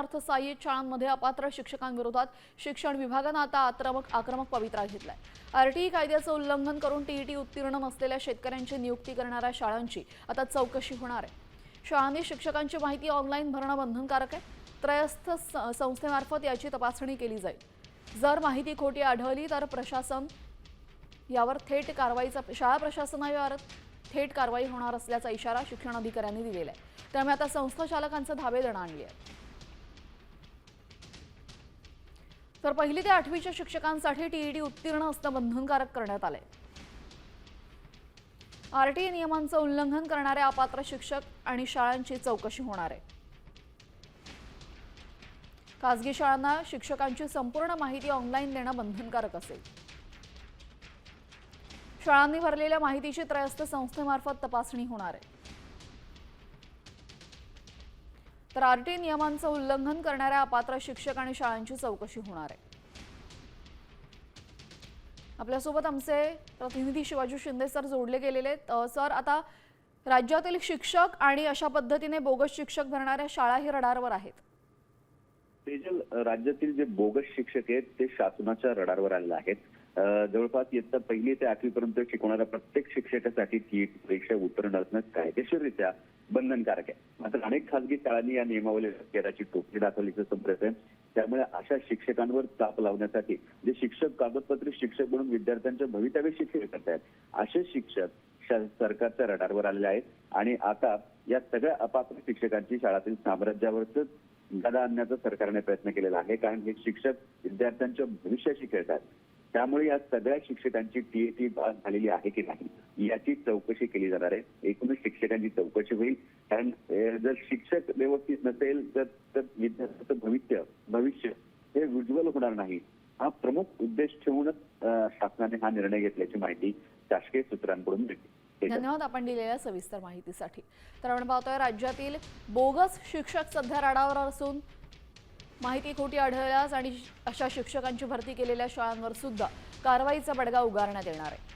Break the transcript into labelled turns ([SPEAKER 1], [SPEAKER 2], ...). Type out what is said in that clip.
[SPEAKER 1] अर्थसहाय्यित शाळांमध्ये अपात्र शिक्षकांविरोधात शिक्षण विभागानं आता आक्रमक पवित्रा घेतलाय। आरटीई कायद्याचं उल्लंघन करून टीईटी उत्तीर्ण नसलेल्या शेतकऱ्यांची नियुक्ती करणाऱ्या शाळांची आता चौकशी होणार आहे। शाळांनी शिक्षकांची माहिती ऑनलाईन भरणं बंधनकारक आहे। त्रयस्थ संस्थेमार्फत याची तपासणी केली जाईल। जर माहिती खोटी आढळली तर प्रशासन यावर थेट कारवाईचा शाळा प्रशासनावर थेट कारवाई होणार असल्याचा इशारा शिक्षण अधिकाऱ्यांनी दिलेला आहे। त्यामुळे आता संस्था चालकांचं धावेदन आणली आहे। तर 1ली ते 8वीच्या शिक्षकांसाठी टीईटी उत्तीर्ण असणं बंधनकारक करण्यात आलंय। आरटीई नियमांचं उल्लंघन करणाऱ्या अपात्र शिक्षक आणि शाळांची चौकशी होणार आहे। खासगी शाळांना शिक्षकांची संपूर्ण माहिती ऑनलाईन देणं बंधनकारक असेल। शाळांनी भरलेल्या माहितीची त्रयस्थ संस्थेमार्फत तपासणी होणार आहे। तर आरटीई नियमांचं उल्लंघन करणाऱ्या अपात्र शिक्षक आणि शाळांची चौकशी होणार आहे। आपल्यासोबत आमचे प्रतिनिधी शिवाजी शिंदे सर जोडले गेलेले आहेत। सर, आता राज्यातील शिक्षक आणि अशा पद्धतीने बोगस शिक्षक भरणाऱ्या शाळाही रडारवर आहेत।
[SPEAKER 2] तेजल, राज्यातील जे बोगस शिक्षक आहेत ते शासनाच्या रडारवर आलेले आहेत। जवळपास इयत्ता 1ली ते 8वी पर्यंत शिकवणाऱ्या प्रत्येक शिक्षकासाठी टीईटी परीक्षा उत्तीर्ण असणं कायदेशीररित्या बंधनकारक आहे। मात्र अनेक खासगी शाळांनी या नियमावलीला टोपली दाखवल्याचं समजत आहे। त्यामुळे अशा शिक्षकांवर चाप लावण्यासाठी जे शिक्षक कागदपत्री शिक्षक म्हणून विद्यार्थ्यांच्या भवितव्याशी खेळ करतात असे शिक्षक सरकारच्या रडारवर आलेले आहेत। आणि आता या सगळ्या अपात्र शिक्षकांची शाळातील साम्राज्यावरच गदा आणण्याचा सरकारने प्रयत्न केलेला आहे। कारण हे शिक्षक विद्यार्थ्यांच्या भविष्याशी खेळतात। त्यामुळे या सगळ्या शिक्षकांची टीईटी बाद झालेली आहे की नाही याची चौकशी केली जाणार आहे। एकूणच शिक्षकांची चौकशी होईल। कारण जर शिक्षक व्यवस्थित नसेल तर विद्यार्थ्यांचं भविष्य हे उज्ज्वल होणार नाही। हा प्रमुख उद्देश ठेवूनच शासनाने हा निर्णय घेतल्याची माहिती शासकीय सूत्रांकडून मिळते।
[SPEAKER 1] धन्यवाद आपण दिलेल्या सविस्तर माहितीसाठी। तर आपण पाहतोय राज्यातील बोगस शिक्षक सध्या रडारवर असून माहिती खोटी आढळल्यास आणि अशा शिक्षकांची भरती केलेल्या शाळांवर सुद्धा कारवाईचा बडगा उगारण्यात येणार आहे।